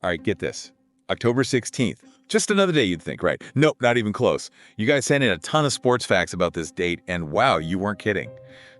All right, get this. October 16th. Just another day, you'd think, right? Nope, not even close. You guys sent in a ton of sports facts about this date, and wow, you weren't kidding.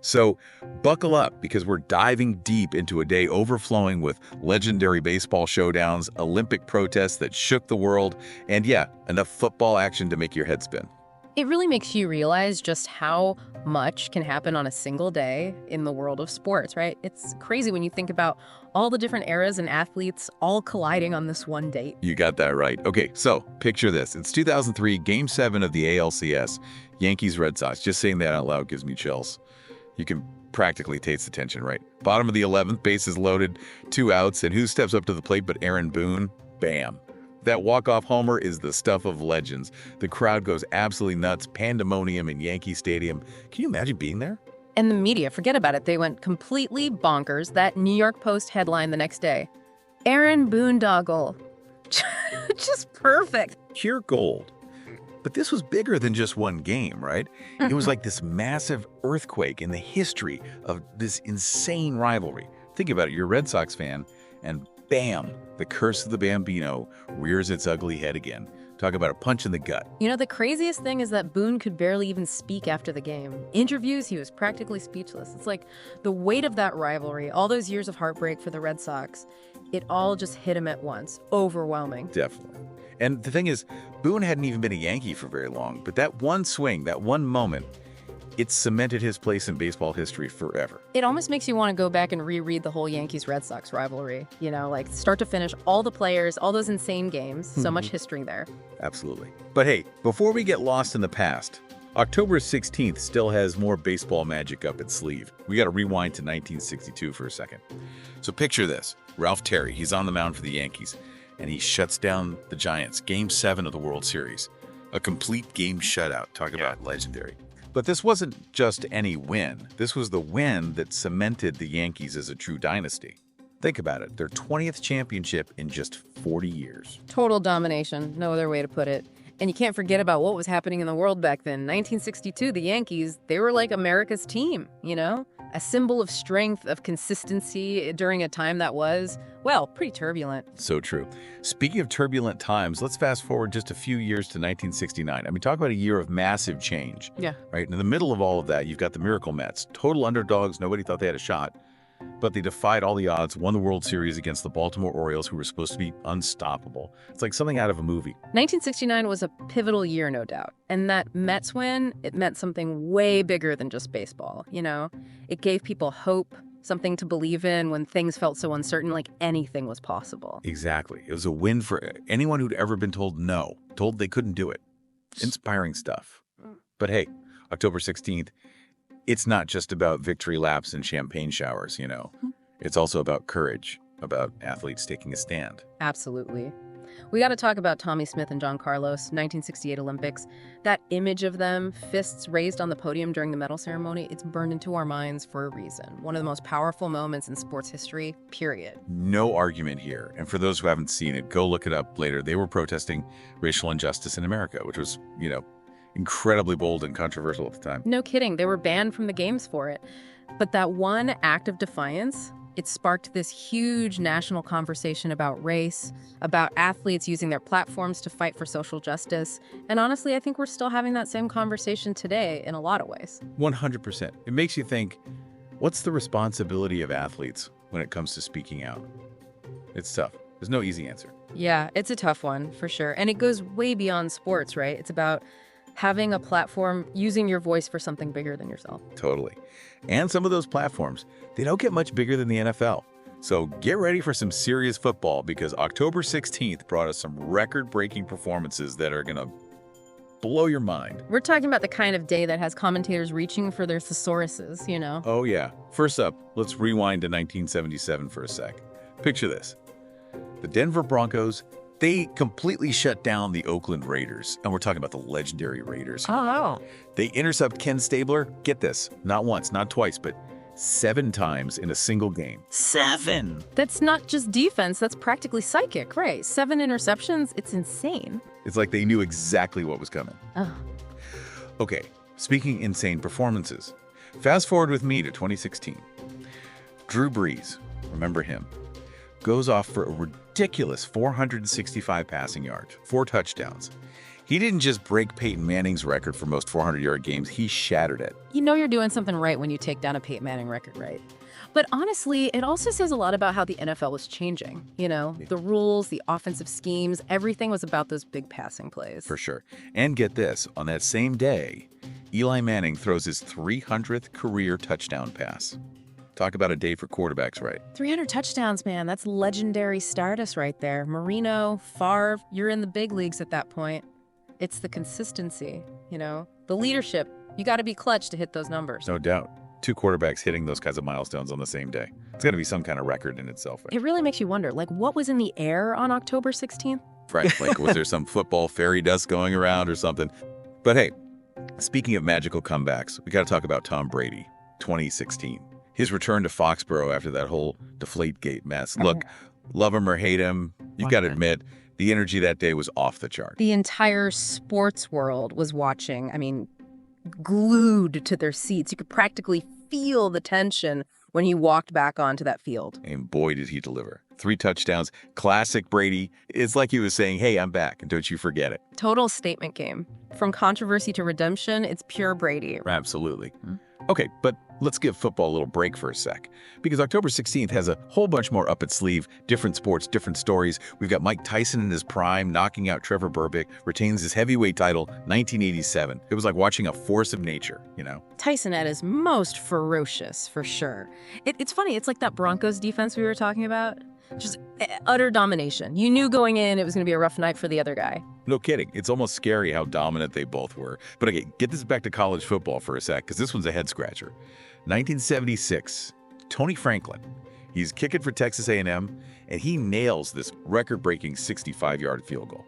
So buckle up, because we're diving deep into a day overflowing with legendary baseball showdowns, Olympic protests that shook the world, and yeah, enough football action to make your head spin. It really makes you realize just how much can happen on a single day in the world of sports, right? It's crazy when you think about all the different eras and athletes all colliding on this one date. You got that right. Okay, so picture this. It's 2003, Game 7 of the ALCS, Yankees-Red Sox. Just saying that out loud gives me chills. You can practically taste the tension, right? Bottom of the 11th, bases loaded, 2 outs, and who steps up to the plate but Aaron Boone? Bam. That walk-off homer is the stuff of legends. The crowd goes absolutely nuts, pandemonium in Yankee Stadium. Can you imagine being there? And the media, forget about it. They went completely bonkers. That New York Post headline the next day. Aaron Boondoggle. Just perfect. Pure gold. But this was bigger than just one game, right? It was like this massive earthquake in the history of this insane rivalry. Think about it. You're a Red Sox fan, and bam, the curse of the Bambino rears its ugly head again. Talk about a punch in the gut. You know, the craziest thing is that Boone could barely even speak after the game. Interviews, he was practically speechless. It's like the weight of that rivalry, all those years of heartbreak for the Red Sox, it all just hit him at once. Overwhelming. Definitely. And the thing is, Boone hadn't even been a Yankee for very long, but that one swing, that one moment, it cemented his place in baseball history forever. It almost makes you want to go back and reread the whole Yankees-Red Sox rivalry. You know, like start to finish, all the players, all those insane games. So much history there. Absolutely. But hey, before we get lost in the past, October 16th still has more baseball magic up its sleeve. We got to rewind to 1962 for a second. So picture this. Ralph Terry, he's on the mound for the Yankees, and he shuts down the Giants. Game 7 of the World Series. A complete game shutout. Talk about legendary. But this wasn't just any win. This was the win that cemented the Yankees as a true dynasty. Think about it. Their 20th championship in just 40 years. Total domination. No other way to put it. And you can't forget about what was happening in the world back then. 1962, the Yankees, they were like America's team, you know? A symbol of strength, of consistency during a time that was, well, pretty turbulent. So true. Speaking of turbulent times, let's fast forward just a few years to 1969. I mean, talk about a year of massive change. Yeah. Right? In the middle of all of that, you've got the Miracle Mets. Total underdogs. Nobody thought they had a shot. But they defied all the odds, won the World Series against the Baltimore Orioles, who were supposed to be unstoppable. It's like something out of a movie. 1969 was a pivotal year, no doubt. And that Mets win, it meant something way bigger than just baseball, you know? It gave people hope, something to believe in when things felt so uncertain, like anything was possible. Exactly. It was a win for anyone who'd ever been told no, told they couldn't do it. Inspiring stuff. But hey, October 16th, it's not just about victory laps and champagne showers, you know. It's also about courage, about athletes taking a stand. Absolutely. We got to talk about Tommie Smith and John Carlos, 1968 Olympics. That image of them, fists raised on the podium during the medal ceremony, it's burned into our minds for a reason. One of the most powerful moments in sports history, period. No argument here. And for those who haven't seen it, go look it up later. They were protesting racial injustice in America, which was, you know, incredibly bold and controversial at the time. No kidding. They were banned from the games for it. But that one act of defiance, it sparked this huge national conversation about race, about athletes using their platforms to fight for social justice. And honestly, I think we're still having that same conversation today in a lot of ways. 100%. It makes you think, what's the responsibility of athletes when it comes to speaking out? It's tough. There's no easy answer. Yeah, it's a tough one, for sure. And it goes way beyond sports, right? It's about having a platform, using your voice for something bigger than yourself. Totally. And some of those platforms, they don't get much bigger than the NFL. So get ready for some serious football, because October 16th brought us some record-breaking performances that are going to blow your mind. We're talking about the kind of day that has commentators reaching for their thesauruses, you know? Oh yeah. First up, let's rewind to 1977 for a sec. Picture this. The Denver Broncos, they completely shut down the Oakland Raiders. And we're talking about the legendary Raiders. Oh, no. They intercept Ken Stabler, get this, not once, not twice, but 7 times in a single game. 7! That's not just defense, that's practically psychic, right? 7 interceptions, it's insane. It's like they knew exactly what was coming. Oh. Okay, speaking insane performances, fast forward with me to 2016. Drew Brees, remember him, goes off for a ridiculous 465 passing yards, 4 touchdowns. He didn't just break Peyton Manning's record for most 400-yard games, he shattered it. You know you're doing something right when you take down a Peyton Manning record, right? But honestly, it also says a lot about how the NFL was changing. You know, the rules, the offensive schemes, everything was about those big passing plays. For sure. And get this, on that same day, Eli Manning throws his 300th career touchdown pass. Talk about a day for quarterbacks, right? 300 touchdowns, man. That's legendary Stardust right there. Marino, Favre, you're in the big leagues at that point. It's the consistency, you know, the leadership. You got to be clutch to hit those numbers. No doubt. 2 quarterbacks hitting those kinds of milestones on the same day. It's got to be some kind of record in itself. It really makes you wonder, like, what was in the air on October 16th? Right, like was there some football fairy dust going around or something? But hey, speaking of magical comebacks, we got to talk about Tom Brady, 2016. His return to Foxborough after that whole Deflategate mess. Look, love him or hate him, you got to admit, the energy that day was off the chart. The entire sports world was watching, I mean, glued to their seats. You could practically feel the tension when he walked back onto that field. And boy, did he deliver. 3 touchdowns, classic Brady. It's like he was saying, hey, I'm back, and don't you forget it. Total statement game. From controversy to redemption, it's pure Brady. Absolutely. Okay, but let's give football a little break for a sec, because October 16th has a whole bunch more up its sleeve, different sports, different stories. We've got Mike Tyson in his prime, knocking out Trevor Berbick, retains his heavyweight title, 1987. It was like watching a force of nature, you know? Tyson at his most ferocious, for sure. It's funny, it's like that Broncos defense we were talking about. Just utter domination. You knew going in it was going to be a rough night for the other guy. No kidding. It's almost scary how dominant they both were. But okay, get this back to college football for a sec, because this one's a head-scratcher. 1976, Tony Franklin. He's kicking for Texas A&M, and he nails this record-breaking 65-yard field goal.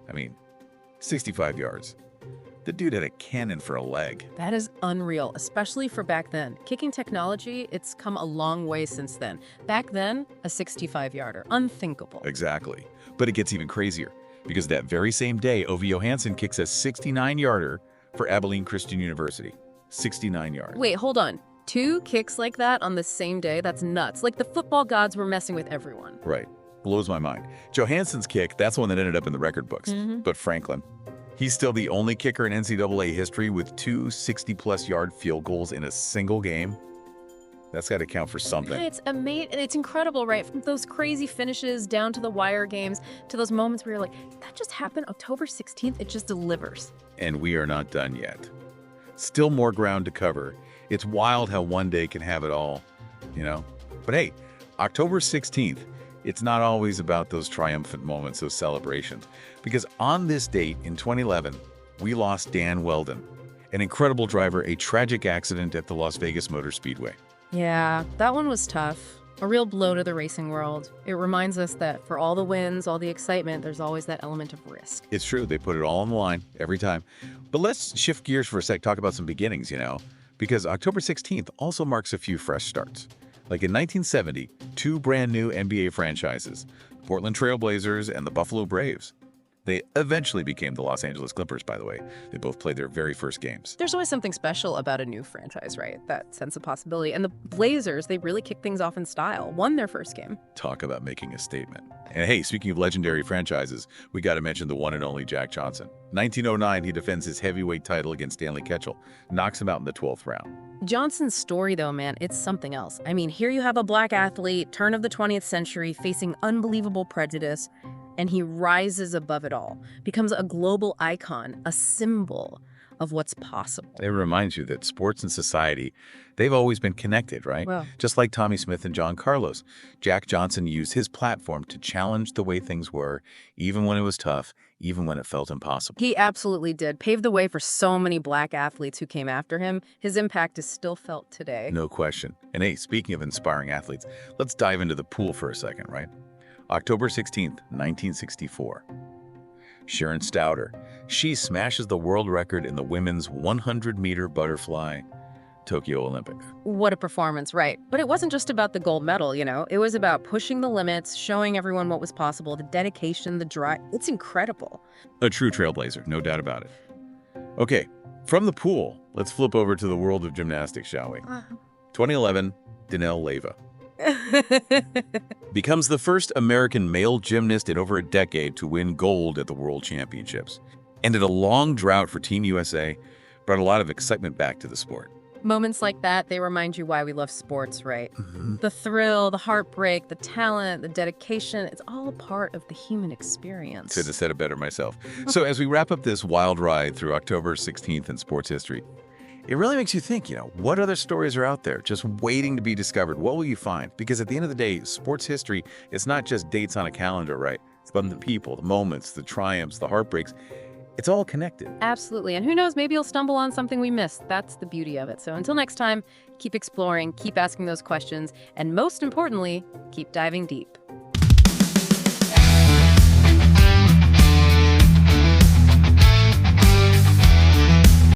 I mean, 65 yards. The dude had a cannon for a leg. That is unreal, especially for back then. Kicking technology, it's come a long way since then. Back then, a 65-yarder. Unthinkable. Exactly. But it gets even crazier, because that very same day, Ove Johansson kicks a 69-yarder for Abilene Christian University. 69 yards. Wait, hold on. 2 kicks like that on the same day? That's nuts. Like the football gods were messing with everyone. Right. Blows my mind. Johansson's kick, that's the one that ended up in the record books. But Franklin, he's still the only kicker in NCAA history with 2 60-plus yard field goals in a single game. That's got to count for something. Yeah, it's amazing. It's incredible, right? From those crazy finishes down to the wire games to those moments where you're like, that just happened October 16th. It just delivers. And we are not done yet. Still more ground to cover. It's wild how one day can have it all, you know? But hey, October 16th, it's not always about those triumphant moments, those celebrations. Because on this date in 2011, we lost Dan Weldon, an incredible driver, a tragic accident at the Las Vegas Motor Speedway. Yeah, that one was tough. A real blow to the racing world. It reminds us that for all the wins, all the excitement, there's always that element of risk. It's true. They put it all on the line every time. But let's shift gears for a sec, talk about some beginnings, you know? Because October 16th also marks a few fresh starts. Like in 1970, 2 brand new NBA franchises, the Portland Trail Blazers and the Buffalo Braves. They eventually became the Los Angeles Clippers, by the way. They both played their very first games. There's always something special about a new franchise, right? That sense of possibility. And the Blazers, they really kicked things off in style, won their first game. Talk about making a statement. And hey, speaking of legendary franchises, we got to mention the one and only Jack Johnson. 1909, he defends his heavyweight title against Stanley Ketchel, knocks him out in the 12th round. Johnson's story, though, man, it's something else. I mean, here you have a black athlete, turn of the 20th century, facing unbelievable prejudice, and he rises above it all, becomes a global icon, a symbol of what's possible. It reminds you that sports and society, they've always been connected, right? Well, just like Tommie Smith and John Carlos. Jack Johnson used his platform to challenge the way things were, even when it was tough, even when it felt impossible. He absolutely did. Paved the way for so many black athletes who came after him. His impact is still felt today. No question. And hey, speaking of inspiring athletes, let's dive into the pool for a second, right? October 16th, 1964. Sharon Stouter, she smashes the world record in the women's 100-meter butterfly Tokyo Olympics. What a performance, right? But it wasn't just about the gold medal, you know? It was about pushing the limits, showing everyone what was possible, the dedication, the drive. It's incredible. A true trailblazer, no doubt about it. Okay, from the pool, let's flip over to the world of gymnastics, shall we? 2011, Danelle Leyva. Becomes the first American male gymnast in over a decade to win gold at the World Championships. Ended a long drought for Team USA, brought a lot of excitement back to the sport. Moments like that, they remind you why we love sports, right? Mm-hmm. The thrill, the heartbreak, the talent, the dedication, it's all a part of the human experience. Couldn't have said it better myself. So as we wrap up this wild ride through October 16th in sports history, it really makes you think, what other stories are out there just waiting to be discovered? What will you find? Because at the end of the day, sports history, it's not just dates on a calendar, right? It's about the people, the moments, the triumphs, the heartbreaks. It's all connected. Absolutely. And who knows, maybe you'll stumble on something we missed. That's the beauty of it. So until next time, keep exploring, keep asking those questions, and most importantly, keep diving deep.